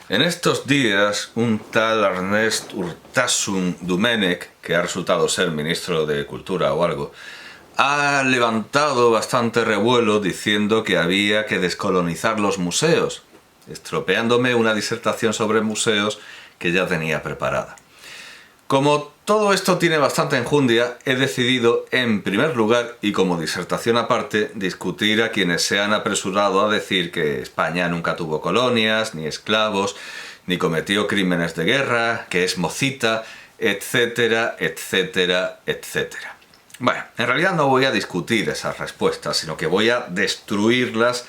En estos días, un tal Ernest Urtasun Domenech, que ha resultado ser ministro de Cultura o algo, ha levantado bastante revuelo diciendo que había que descolonizar los museos, estropeándome una disertación sobre museos que ya tenía preparada. Como todo esto tiene bastante enjundia, he decidido, en primer lugar, y como disertación aparte, discutir a quienes se han apresurado a decir que España nunca tuvo colonias, ni esclavos, ni cometió crímenes de guerra, que es mocita, etcétera, etcétera, etcétera. Bueno, en realidad no voy a discutir esas respuestas, sino que voy a destruirlas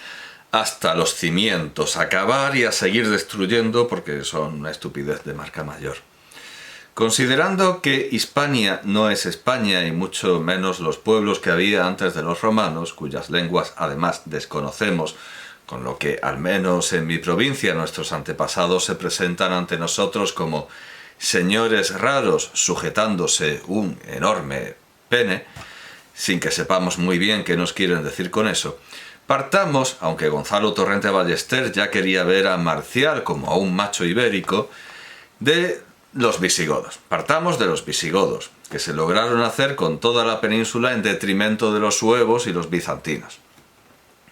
hasta los cimientos, acabar y a seguir destruyendo porque son una estupidez de marca mayor. Considerando que Hispania no es España y mucho menos los pueblos que había antes de los romanos, cuyas lenguas además desconocemos, con lo que al menos en mi provincia nuestros antepasados se presentan ante nosotros como señores raros sujetándose un enorme pene, sin que sepamos muy bien qué nos quieren decir con eso, partamos, aunque Gonzalo Torrente Ballester ya quería ver a Marcial como a un macho ibérico, de los visigodos. Partamos de los visigodos, que se lograron hacer con toda la península en detrimento de los suevos y los bizantinos.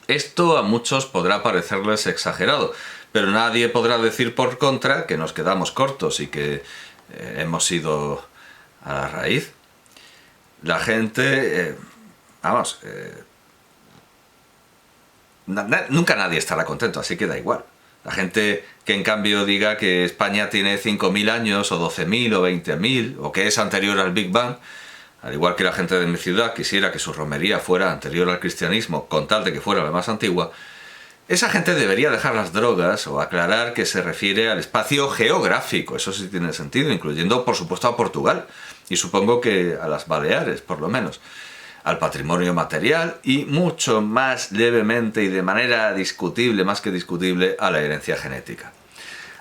Esto a muchos podrá parecerles exagerado, pero nadie podrá decir por contra que nos quedamos cortos y que hemos ido a la raíz. La gente, nunca nadie estará contento, así que da igual. La gente que en cambio diga que España tiene 5.000 años, o 12.000, o 20.000, o que es anterior al Big Bang, al igual que la gente de mi ciudad quisiera que su romería fuera anterior al cristianismo, con tal de que fuera la más antigua, esa gente debería dejar las drogas o aclarar que se refiere al espacio geográfico, eso sí tiene sentido, incluyendo por supuesto a Portugal, y supongo que a las Baleares, por lo menos, al patrimonio material y mucho más levemente y de manera discutible, más que discutible, a la herencia genética.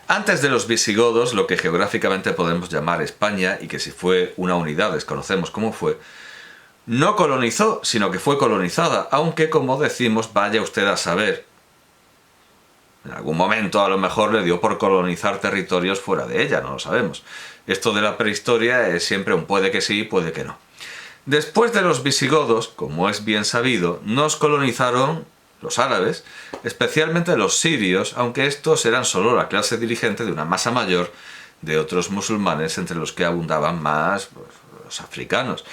Antes de los visigodos, lo que geográficamente podemos llamar España, y que si fue una unidad desconocemos cómo fue, no colonizó, sino que fue colonizada, aunque, como decimos, vaya usted a saber. En algún momento a lo mejor le dio por colonizar territorios fuera de ella, no lo sabemos. Esto de la prehistoria es siempre un puede que sí, puede que no. Después de los visigodos, como es bien sabido, nos colonizaron los árabes, especialmente los sirios, aunque estos eran solo la clase dirigente de una masa mayor de otros musulmanes, entre los que abundaban más los africanos.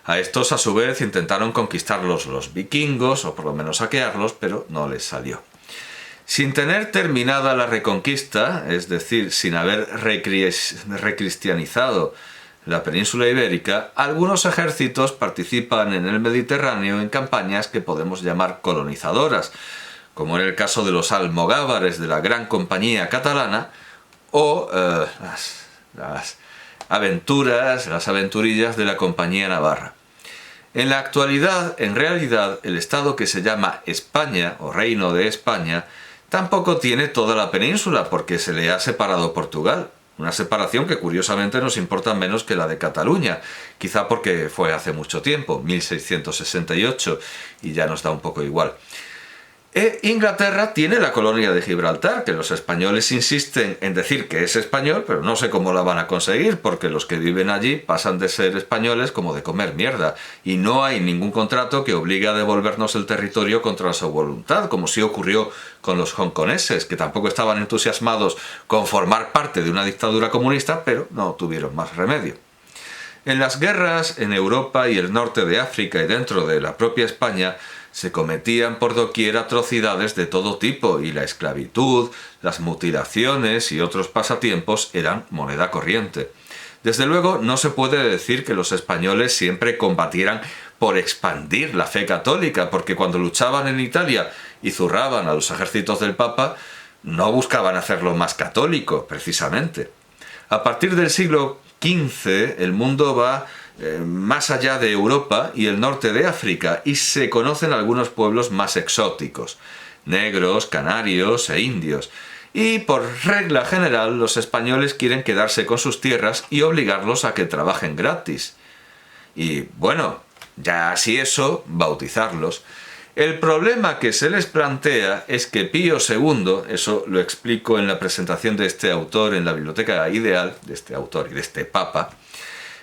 A estos, a su vez, intentaron conquistarlos los vikingos, o por lo menos saquearlos, pero no les salió. Sin tener terminada la reconquista, es decir, sin haber recristianizado la península ibérica, algunos ejércitos participan en el Mediterráneo en campañas que podemos llamar colonizadoras, como en el caso de los almogávares de la Gran Compañía Catalana o las aventurillas de la Compañía Navarra. En la actualidad, en realidad, el estado que se llama España o Reino de España tampoco tiene toda la península porque se le ha separado Portugal. Una separación que curiosamente nos importa menos que la de Cataluña, quizá porque fue hace mucho tiempo, 1668, y ya nos da un poco igual. Inglaterra tiene la colonia de Gibraltar, que los españoles insisten en decir que es español, pero no sé cómo la van a conseguir, porque los que viven allí pasan de ser españoles como de comer mierda, y no hay ningún contrato que obligue a devolvernos el territorio contra su voluntad, como sí ocurrió con los hongkoneses, que tampoco estaban entusiasmados con formar parte de una dictadura comunista, pero no tuvieron más remedio. En las guerras en Europa y el norte de África y dentro de la propia España, se cometían por doquier atrocidades de todo tipo y la esclavitud, las mutilaciones y otros pasatiempos eran moneda corriente. Desde luego no se puede decir que los españoles siempre combatieran por expandir la fe católica, porque cuando luchaban en Italia y zurraban a los ejércitos del Papa, no buscaban hacerlo más católico, precisamente. A partir del siglo XV el mundo va más allá de Europa y el norte de África, y se conocen algunos pueblos más exóticos, negros, canarios e indios, y por regla general los españoles quieren quedarse con sus tierras y obligarlos a que trabajen gratis. Y bueno, ya si eso, bautizarlos. El problema que se les plantea es que Pío II, eso lo explico en la presentación de este autor en la Biblioteca Ideal, de este autor y de este Papa,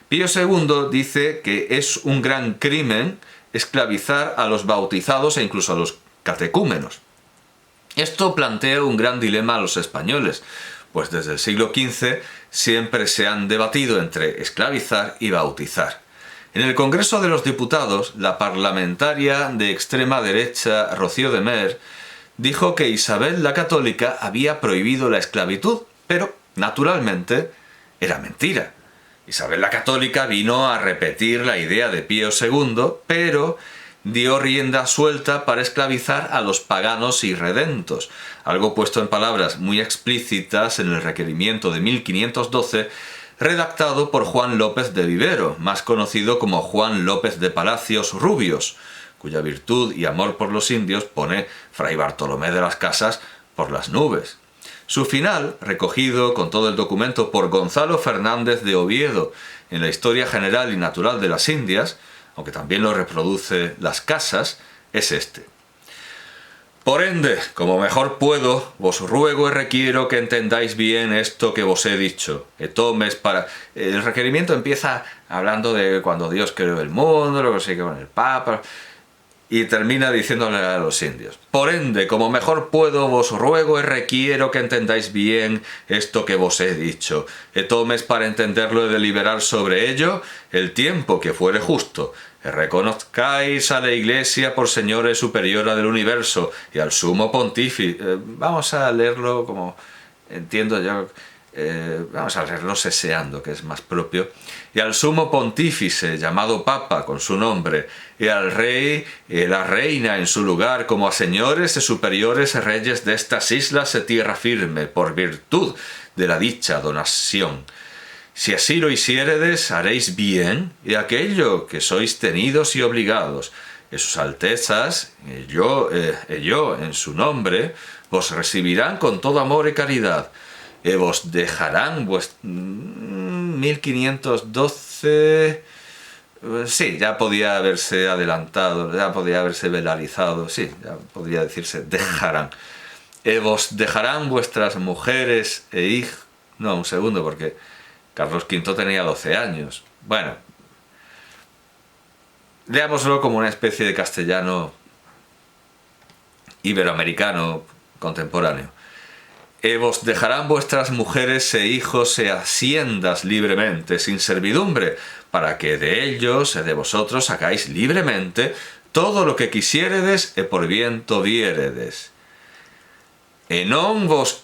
Pío II dice que es un gran crimen esclavizar a los bautizados e incluso a los catecúmenos. Esto plantea un gran dilema a los españoles, pues desde el siglo XV siempre se han debatido entre esclavizar y bautizar. En el Congreso de los Diputados, la parlamentaria de extrema derecha Rocío de Mer dijo que Isabel la Católica había prohibido la esclavitud, pero, naturalmente, era mentira. Isabel la Católica vino a repetir la idea de Pío II, pero dio rienda suelta para esclavizar a los paganos irredentos, algo puesto en palabras muy explícitas en el requerimiento de 1512, redactado por Juan López de Vivero, más conocido como Juan López de Palacios Rubios, cuya virtud y amor por los indios pone Fray Bartolomé de las Casas por las nubes. Su final, recogido con todo el documento por Gonzalo Fernández de Oviedo en la Historia General y Natural de las Indias, aunque también lo reproduce Las Casas, es este. Por ende, como mejor puedo, vos ruego y requiero que entendáis bien esto que vos he dicho. Tomes para... El requerimiento empieza hablando de cuando Dios creó el mundo, luego sigue con el Papa, y termina diciéndole a los indios. Por ende, como mejor puedo, vos ruego y requiero que entendáis bien esto que vos he dicho. Tomes para entenderlo y deliberar sobre ello el tiempo que fuere justo. Reconozcáis a la Iglesia por Señora superiora del universo y al sumo pontífice. Vamos a leerlo como entiendo yo. Vamos a leerlo seseando, que es más propio. Y al sumo pontífice, llamado Papa con su nombre, y al rey y la reina en su lugar, como a señores y superiores reyes de estas islas de tierra firme, por virtud de la dicha donación. Si así lo hiciéredes, haréis bien, y aquello que sois tenidos y obligados, y sus altezas, yo en su nombre, vos recibirán con todo amor y caridad, y vos dejarán 1512... Sí, ya podía haberse adelantado, ya podía haberse velarizado, sí, ya podría decirse dejarán. Vos dejarán vuestras mujeres e hijos... No, un segundo, porque Carlos V tenía 12 años. Bueno, leámoslo como una especie de castellano iberoamericano contemporáneo. Vos dejarán vuestras mujeres e hijos e haciendas libremente, sin servidumbre, para que de ellos e de vosotros hagáis libremente todo lo que quisiéredes e por viento viéredes. No vos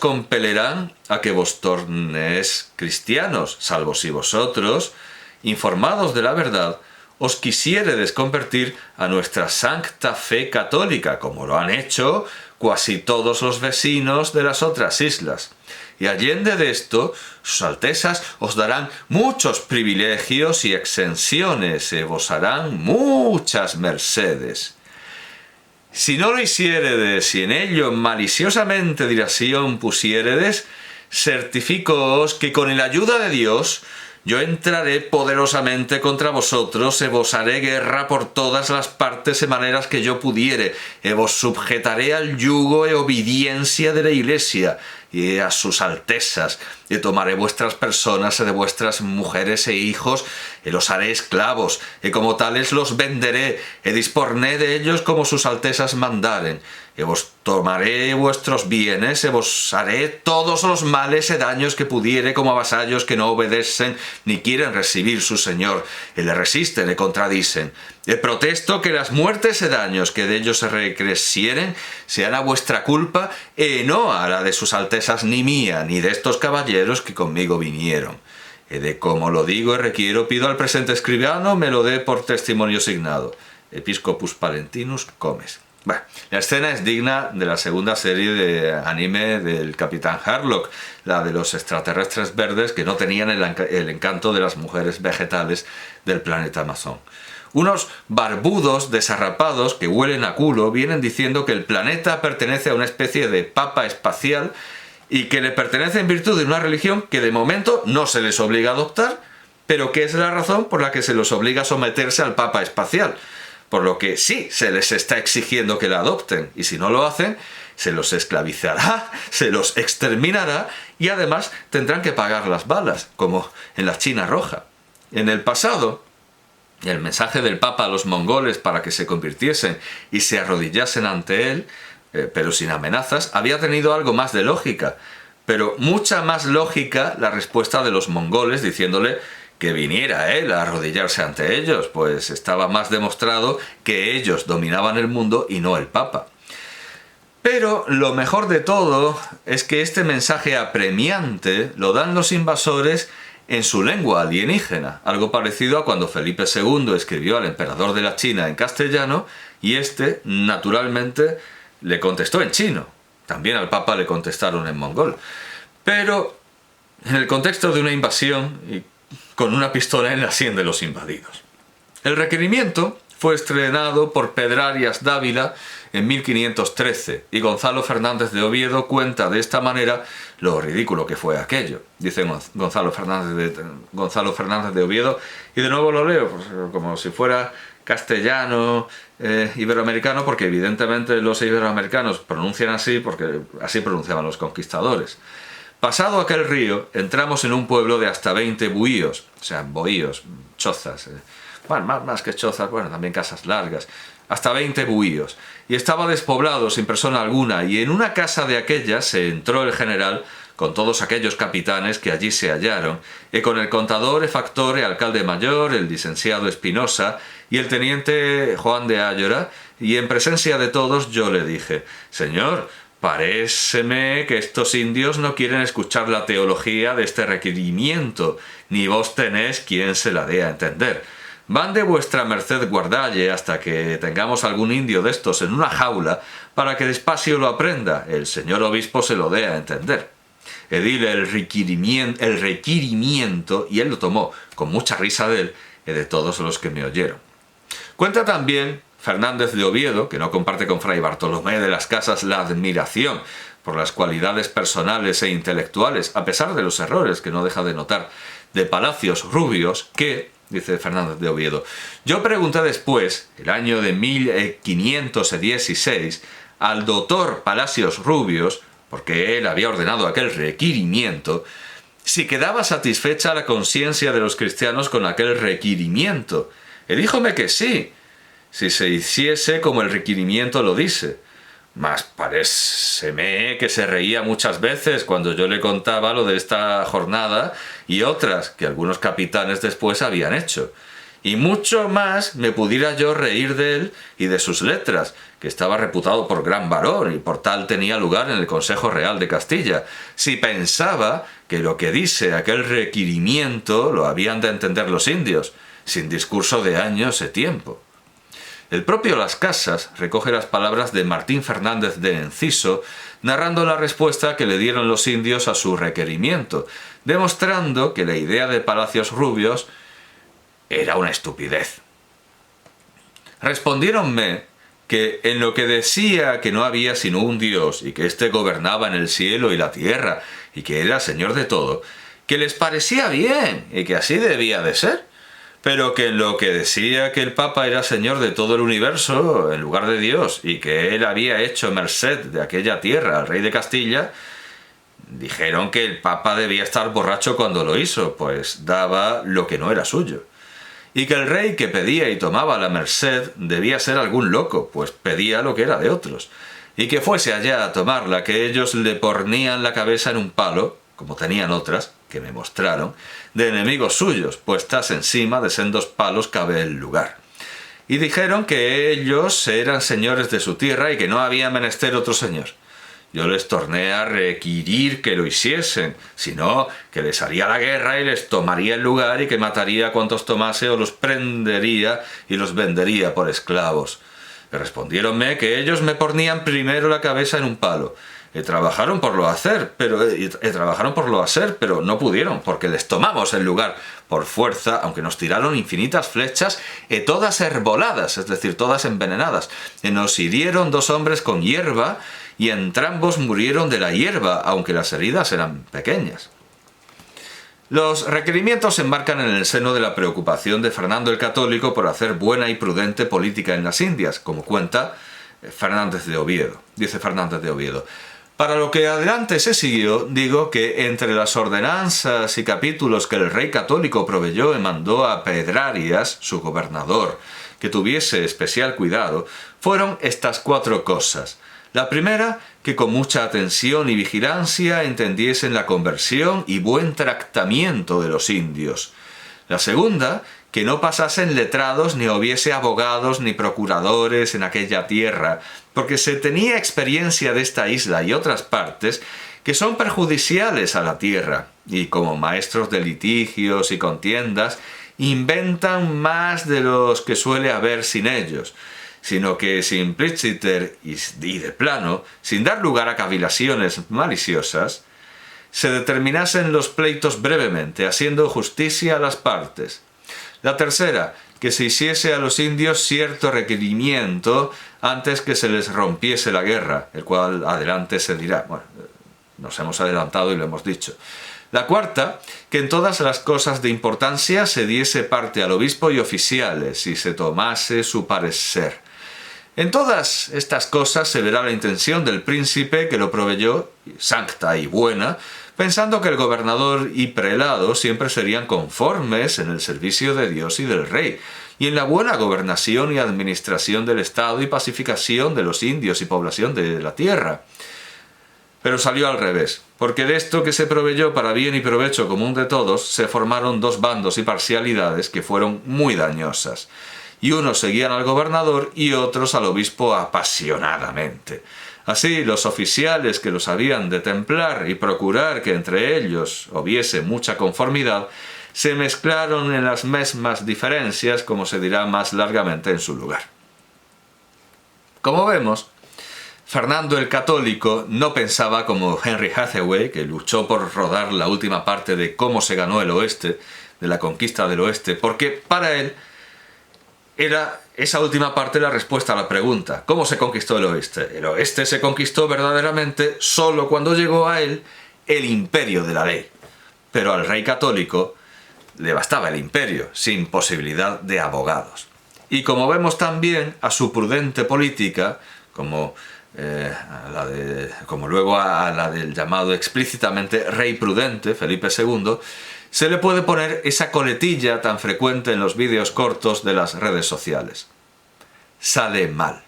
compelerán a que vos tornéis cristianos, salvo si vosotros, informados de la verdad, os quisiéredes convertir a nuestra sancta fe católica, como lo han hecho cuasi todos los vecinos de las otras islas. Y allende de esto, sus altezas os darán muchos privilegios y exenciones, y vos harán muchas mercedes. Si no lo hiciéredes y en ello maliciosamente dilación pusiéredes, certifícoos que con la ayuda de Dios yo entraré poderosamente contra vosotros, y vos haré guerra por todas las partes y maneras que yo pudiere, y vos subjetaré al yugo y obediencia de la Iglesia, y a sus altezas, y tomaré vuestras personas y de vuestras mujeres e hijos, y los haré esclavos, y como tales los venderé, y disporné de ellos como sus altezas mandaren, y vos tomaré vuestros bienes, y vos haré todos los males y daños que pudiere como a vasallos que no obedecen ni quieren recibir su señor, y le resisten y contradicen. Y protesto que las muertes y daños que de ellos se recrecieren sean a vuestra culpa, y no a la de sus altezas ni mía, ni de estos caballeros que conmigo vinieron. Y de como lo digo y requiero, pido al presente escribano me lo dé por testimonio signado. Episcopus Palentinus Comes. Bueno, la escena es digna de la segunda serie de anime del Capitán Harlock, la de los extraterrestres verdes que no tenían el encanto de las mujeres vegetales del planeta Amazon. Unos barbudos desarrapados que huelen a culo vienen diciendo que el planeta pertenece a una especie de papa espacial y que le pertenece en virtud de una religión que de momento no se les obliga a adoptar, pero que es la razón por la que se los obliga a someterse al papa espacial. por lo que sí se les está exigiendo que la adopten, y si no lo hacen, se los esclavizará, se los exterminará y además tendrán que pagar las balas, como en la China Roja. En el pasado, el mensaje del Papa a los mongoles para que se convirtiesen y se arrodillasen ante él, pero sin amenazas, había tenido algo más de lógica, pero mucha más lógica la respuesta de los mongoles diciéndole que viniera él a arrodillarse ante ellos, pues estaba más demostrado que ellos dominaban el mundo y no el Papa. Pero lo mejor de todo es que este mensaje apremiante lo dan los invasores en su lengua alienígena, algo parecido a cuando Felipe II escribió al emperador de la China en castellano y este, naturalmente, le contestó en chino. También al Papa le contestaron en mongol. Pero en el contexto de una invasión y con una pistola en la sien de los invadidos. El requerimiento fue estrenado por Pedrarias Dávila en 1513 y Gonzalo Fernández de Oviedo cuenta de esta manera lo ridículo que fue aquello. Dice Gonzalo Fernández de Oviedo, y de nuevo lo leo pues, como si fuera castellano, iberoamericano, porque evidentemente los iberoamericanos pronuncian así porque así pronunciaban los conquistadores. Pasado aquel río, entramos en un pueblo de hasta 20 buhíos, o sea, bohíos, chozas, bueno, más que chozas, bueno, también casas largas, hasta 20 buhíos, y estaba despoblado sin persona alguna, y en una casa de aquellas se entró el general con todos aquellos capitanes que allí se hallaron, y con el contador e factor e alcalde mayor, el licenciado Espinosa, y el teniente Juan de Állora, y en presencia de todos yo le dije: «Señor, paréceme que estos indios no quieren escuchar la teología de este requerimiento, ni vos tenés quien se la dé a entender. Van de vuestra merced guardalle hasta que tengamos algún indio de estos en una jaula para que despacio lo aprenda, el señor obispo se lo dé a entender». E dile el requerimiento y él lo tomó con mucha risa de él y de todos los que me oyeron. Cuenta también Fernández de Oviedo, que no comparte con Fray Bartolomé de las Casas la admiración por las cualidades personales e intelectuales, a pesar de los errores que no deja de notar, de Palacios Rubios, que, dice Fernández de Oviedo, yo pregunté después, el año de 1516, al doctor Palacios Rubios, porque él había ordenado aquel requerimiento, si quedaba satisfecha la conciencia de los cristianos con aquel requerimiento. Y díjome que sí, si se hiciese como el requerimiento lo dice. Mas paréceme que se reía muchas veces cuando yo le contaba lo de esta jornada y otras que algunos capitanes después habían hecho. Y mucho más me pudiera yo reír de él y de sus letras, que estaba reputado por gran varón y por tal tenía lugar en el Consejo Real de Castilla, si pensaba que lo que dice aquel requerimiento lo habían de entender los indios, sin discurso de años e tiempo. El propio Las Casas recoge las palabras de Martín Fernández de Enciso, narrando la respuesta que le dieron los indios a su requerimiento, demostrando que la idea de Palacios Rubios era una estupidez. Respondiéronme que en lo que decía que no había sino un Dios y que éste gobernaba en el cielo y la tierra y que era señor de todo, que les parecía bien y que así debía de ser, pero que en lo que decía que el Papa era señor de todo el universo en lugar de Dios y que él había hecho merced de aquella tierra al rey de Castilla, dijeron que el Papa debía estar borracho cuando lo hizo, pues daba lo que no era suyo. Y que el rey que pedía y tomaba la merced debía ser algún loco, pues pedía lo que era de otros, y que fuese allá a tomarla, que ellos le ponían la cabeza en un palo, como tenían otras, que me mostraron, de enemigos suyos, puestas encima de sendos palos cabe el lugar. Y dijeron que ellos eran señores de su tierra y que no había menester otro señor. Yo les torné a requirir que lo hiciesen, sino que les haría la guerra y les tomaría el lugar y que mataría a cuantos tomase o los prendería y los vendería por esclavos. Y respondiéronme que ellos me ponían primero la cabeza en un palo. Y trabajaron por lo hacer, pero no pudieron, porque les tomamos el lugar por fuerza, aunque nos tiraron infinitas flechas, y todas herboladas, es decir, todas envenenadas. Y nos hirieron 2 hombres con hierba, y entrambos murieron de la hierba, aunque las heridas eran pequeñas. Los requerimientos se enmarcan en el seno de la preocupación de Fernando el Católico por hacer buena y prudente política en las Indias, como cuenta Fernández de Oviedo. Dice Fernández de Oviedo: para lo que adelante se siguió, digo que entre las ordenanzas y capítulos que el rey católico proveyó y mandó a Pedrarias, su gobernador, que tuviese especial cuidado, fueron estas 4 cosas. La primera, que con mucha atención y vigilancia entendiesen la conversión y buen tratamiento de los indios. La segunda, que no pasasen letrados ni hubiese abogados ni procuradores en aquella tierra, porque se tenía experiencia de esta isla y otras partes que son perjudiciales a la tierra, y como maestros de litigios y contiendas, inventan más de los que suele haber sin ellos, sino que sin plíciter y de plano, sin dar lugar a cavilaciones maliciosas, se determinasen los pleitos brevemente, haciendo justicia a las partes. La tercera, que se hiciese a los indios cierto requerimiento antes que se les rompiese la guerra, el cual adelante se dirá. Bueno, nos hemos adelantado y lo hemos dicho. La cuarta, que en todas las cosas de importancia se diese parte al obispo y oficiales y se tomase su parecer. En todas estas cosas se verá la intención del príncipe que lo proveyó, sancta y buena, pensando que el gobernador y prelado siempre serían conformes en el servicio de Dios y del rey, y en la buena gobernación y administración del Estado y pacificación de los indios y población de la tierra. Pero salió al revés, porque de esto que se proveyó para bien y provecho común de todos, se formaron 2 bandos y parcialidades que fueron muy dañosas, y unos seguían al gobernador y otros al obispo apasionadamente. Así, los oficiales que los habían de templar y procurar que entre ellos hubiese mucha conformidad, se mezclaron en las mismas diferencias, como se dirá más largamente en su lugar. Como vemos, Fernando el Católico no pensaba como Henry Hathaway, que luchó por rodar la última parte de Cómo se ganó el Oeste, de la conquista del Oeste, porque para él era esa última parte la respuesta a la pregunta: ¿cómo se conquistó el Oeste? El Oeste se conquistó verdaderamente solo cuando llegó a él el imperio de la ley. Pero al rey católico le bastaba el imperio, sin posibilidad de abogados. Y como vemos también a su prudente política, como luego a la del llamado explícitamente rey prudente, Felipe II, se le puede poner esa coletilla tan frecuente en los vídeos cortos de las redes sociales: sale mal.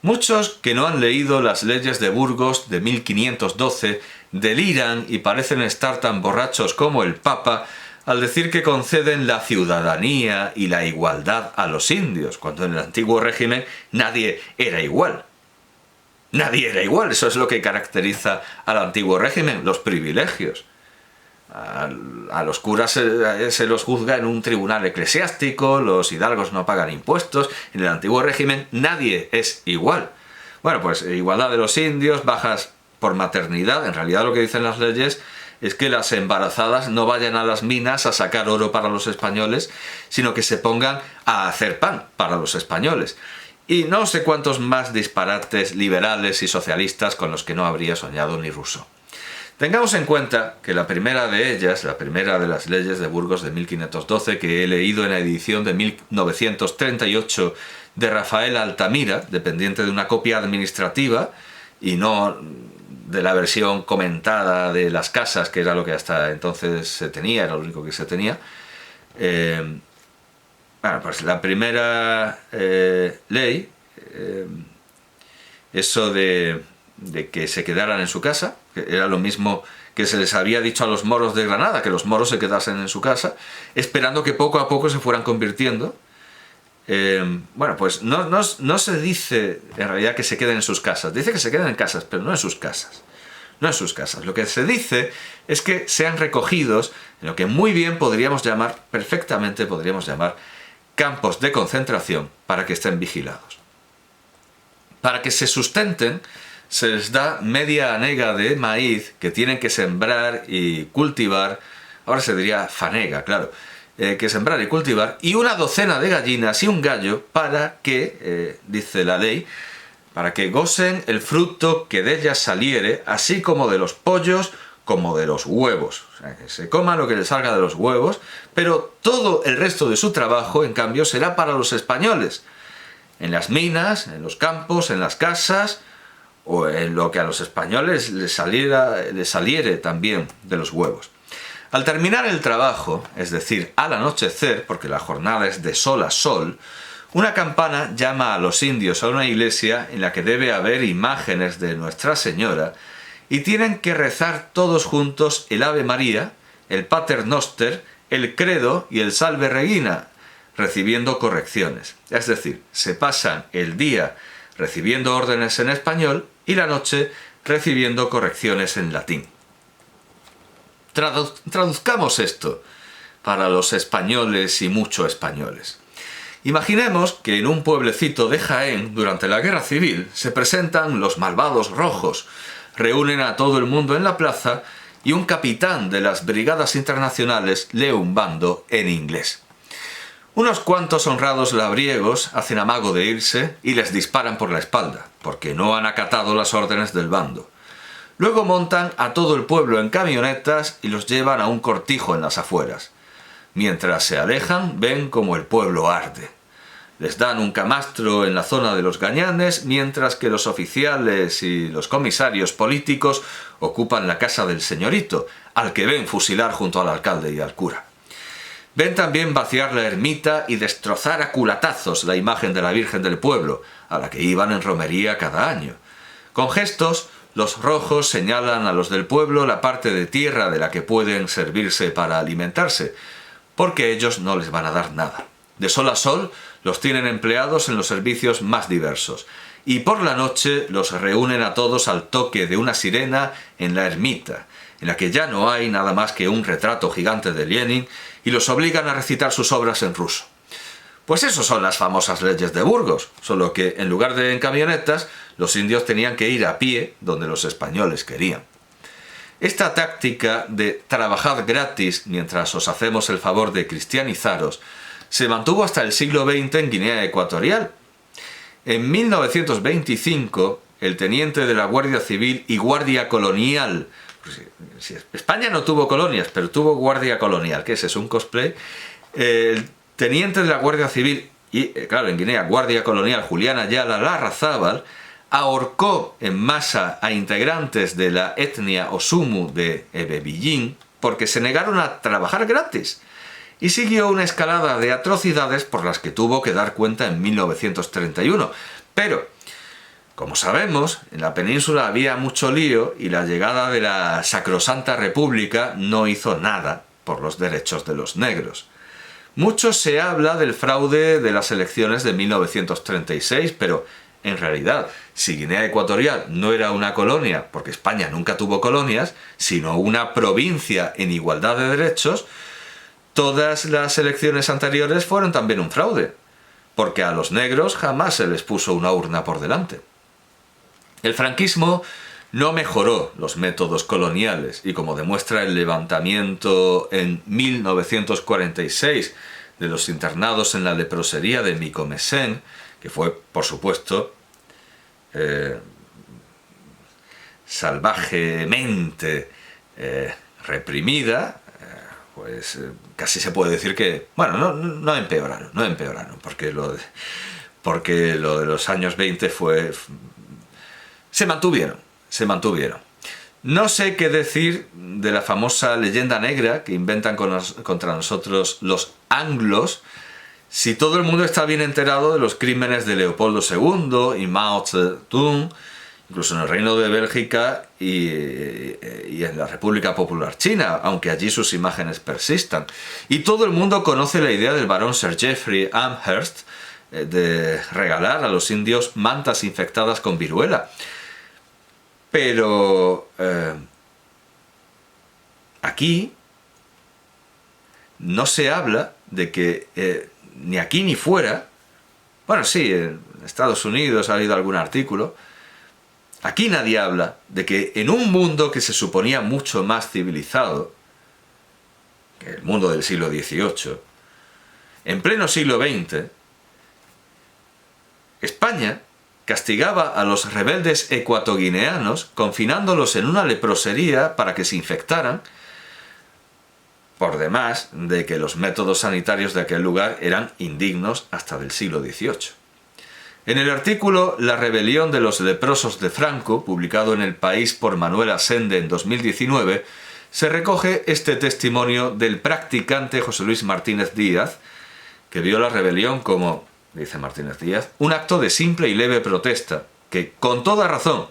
Muchos que no han leído las leyes de Burgos de 1512 deliran y parecen estar tan borrachos como el Papa al decir que conceden la ciudadanía y la igualdad a los indios, cuando en el antiguo régimen nadie era igual. Nadie era igual, eso es lo que caracteriza al antiguo régimen, los privilegios. A los curas se los juzga en un tribunal eclesiástico, los hidalgos no pagan impuestos. En el antiguo régimen nadie es igual. Bueno, pues igualdad de los indios, bajas por maternidad. En realidad lo que dicen las leyes es que las embarazadas no vayan a las minas a sacar oro para los españoles, sino que se pongan a hacer pan para los españoles. Y no sé cuántos más disparates liberales y socialistas con los que no habría soñado ni Rousseau. Tengamos en cuenta que la primera de ellas, la primera de las leyes de Burgos de 1512, que he leído en la edición de 1938 de Rafael Altamira, dependiente de una copia administrativa y no de la versión comentada de las casas, que era lo que hasta entonces se tenía, era lo único que se tenía. Bueno, pues la primera ley, eso de que se quedaran en su casa, que era lo mismo que se les había dicho a los moros de Granada, que los moros se quedasen en su casa, esperando que poco a poco se fueran convirtiendo. Bueno, pues no se dice en realidad que se queden en sus casas, dice que se queden en casas, pero no en sus casas. No en sus casas. Lo que se dice es que sean recogidos en lo que muy bien podríamos llamar, perfectamente podríamos llamar, campos de concentración para que estén vigilados. Para que se sustenten, se les da media hanega de maíz que tienen que sembrar y cultivar, ahora se diría fanega, claro, que sembrar y cultivar, y una docena de gallinas y un gallo para que, dice la ley, para que gocen el fruto que de ellas saliere, así como de los pollos, como de los huevos. O sea, que se coma lo que le salga de los huevos, pero todo el resto de su trabajo, en cambio, será para los españoles. En las minas, en los campos, en las casas, o en lo que a los españoles les saliere también de los huevos. Al terminar el trabajo, es decir, al anochecer, porque la jornada es de sol a sol, una campana llama a los indios a una iglesia en la que debe haber imágenes de Nuestra Señora, y tienen que rezar todos juntos el Ave María, el Pater Noster, el Credo y el Salve Regina, recibiendo correcciones. Es decir, se pasan el día recibiendo órdenes en español y la noche recibiendo correcciones en latín. Traduzcamos esto para los españoles y mucho españoles. Imaginemos que en un pueblecito de Jaén, durante la Guerra Civil, se presentan los malvados rojos, reúnen a todo el mundo en la plaza y un capitán de las brigadas internacionales lee un bando en inglés. Unos cuantos honrados labriegos hacen amago de irse y les disparan por la espalda, porque no han acatado las órdenes del bando. Luego montan a todo el pueblo en camionetas y los llevan a un cortijo en las afueras. Mientras se alejan, ven como el pueblo arde. Les dan un camastro en la zona de los Gañanes, mientras que los oficiales y los comisarios políticos ocupan la casa del señorito, al que ven fusilar junto al alcalde y al cura. Ven también vaciar la ermita y destrozar a culatazos la imagen de la Virgen del Pueblo, a la que iban en romería cada año. Con gestos, los rojos señalan a los del pueblo la parte de tierra de la que pueden servirse para alimentarse, porque ellos no les van a dar nada. De sol a sol los tienen empleados en los servicios más diversos, y por la noche los reúnen a todos al toque de una sirena en la ermita, en la que ya no hay nada más que un retrato gigante de Lenin, y los obligan a recitar sus obras en ruso. Pues eso son las famosas leyes de Burgos, solo que en lugar de en camionetas, los indios tenían que ir a pie donde los españoles querían. Esta táctica de trabajar gratis mientras os hacemos el favor de cristianizaros se mantuvo hasta el siglo XX en Guinea Ecuatorial. En 1925, el teniente de la Guardia Civil y Guardia Colonial, España no tuvo colonias, pero tuvo Guardia Colonial, que ese es un cosplay, el teniente de la Guardia Civil y, claro, en Guinea, Guardia Colonial Julián Ayala Larrazábal, ahorcó en masa a integrantes de la etnia Osumu de Ebebillín porque se negaron a trabajar gratis, y siguió una escalada de atrocidades por las que tuvo que dar cuenta en 1931. Pero, como sabemos, en la península había mucho lío y la llegada de la Sacrosanta República no hizo nada por los derechos de los negros. Mucho se habla del fraude de las elecciones de 1936, pero en realidad, si Guinea Ecuatorial no era una colonia, porque España nunca tuvo colonias, sino una provincia en igualdad de derechos, todas las elecciones anteriores fueron también un fraude, porque a los negros jamás se les puso una urna por delante. El franquismo no mejoró los métodos coloniales y, como demuestra el levantamiento en 1946 de los internados en la leprosería de Micomesén, que fue, por supuesto, salvajemente reprimida, pues casi se puede decir que, bueno, no empeoraron, porque lo de los años 20 se mantuvieron. No sé qué decir de la famosa leyenda negra que inventan contra nosotros los anglos, si todo el mundo está bien enterado de los crímenes de Leopoldo II y Mao Zedong, incluso en el Reino de Bélgica y en la República Popular China, aunque allí sus imágenes persistan. Y todo el mundo conoce la idea del barón Sir Jeffrey Amherst de regalar a los indios mantas infectadas con viruela. Pero aquí no se habla de que ni aquí ni fuera, bueno, sí, en Estados Unidos ha habido algún artículo, aquí nadie habla de que en un mundo que se suponía mucho más civilizado que el mundo del siglo XVIII, en pleno siglo XX, España castigaba a los rebeldes ecuatoguineanos confinándolos en una leprosería para que se infectaran, por demás de que los métodos sanitarios de aquel lugar eran indignos hasta del siglo XVIII. En el artículo La rebelión de los leprosos de Franco, publicado en El País por Manuel Asende en 2019, se recoge este testimonio del practicante José Luis Martínez Díaz, que vio la rebelión como, dice Martínez Díaz, un acto de simple y leve protesta, que, con toda razón,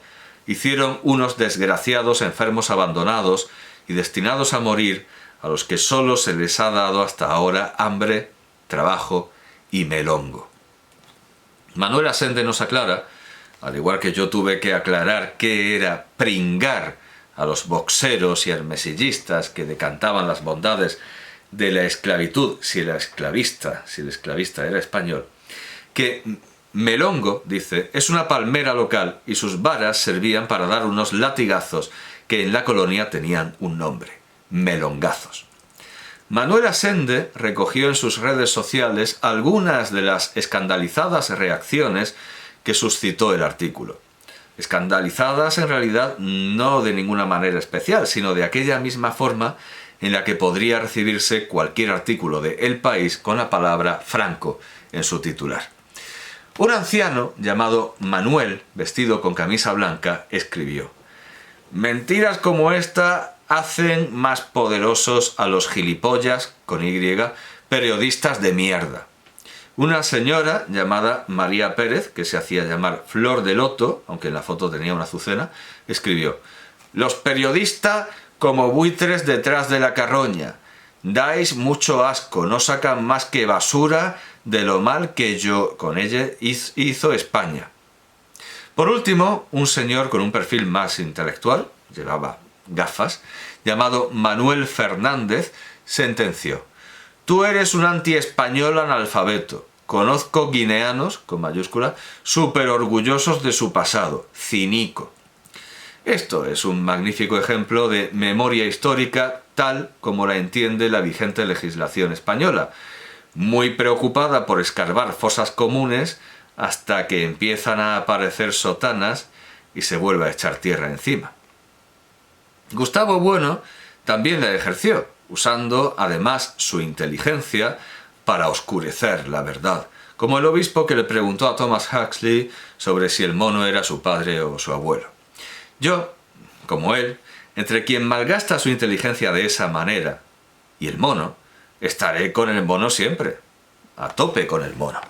hicieron unos desgraciados enfermos abandonados y destinados a morir, a los que solo se les ha dado hasta ahora hambre, trabajo y melongo. Manuel Asende nos aclara, al igual que yo tuve que aclarar qué era pringar a los boxeros y hermesillistas que decantaban las bondades de la esclavitud, si el esclavista era español, que melongo, dice, es una palmera local y sus varas servían para dar unos latigazos que en la colonia tenían un nombre, melongazos. Manuel Asende recogió en sus redes sociales algunas de las escandalizadas reacciones que suscitó el artículo. Escandalizadas en realidad no de ninguna manera especial, sino de aquella misma forma en la que podría recibirse cualquier artículo de El País con la palabra Franco en su titular. Un anciano llamado Manuel, vestido con camisa blanca, escribió: «Mentiras como esta hacen más poderosos a los gilipollas, con Y, periodistas de mierda». Una señora llamada María Pérez, que se hacía llamar Flor de Loto, aunque en la foto tenía una azucena, escribió: «Los periodistas como buitres detrás de la carroña. Dais mucho asco, no sacan más que basura de lo mal que con ella hizo España». Por último, un señor con un perfil más intelectual, llevaba gafas, llamado Manuel Fernández, sentenció: «Tú eres un antiespañol analfabeto. Conozco guineanos, con mayúscula, súper orgullosos de su pasado. Cinico». Esto es un magnífico ejemplo de memoria histórica tal como la entiende la vigente legislación española, muy preocupada por escarbar fosas comunes hasta que empiezan a aparecer sotanas y se vuelve a echar tierra encima. Gustavo Bueno también la ejerció, usando además su inteligencia para oscurecer la verdad, como el obispo que le preguntó a Thomas Huxley sobre si el mono era su padre o su abuelo. Yo, como él, entre quien malgasta su inteligencia de esa manera y el mono, estaré con el mono siempre, a tope con el mono.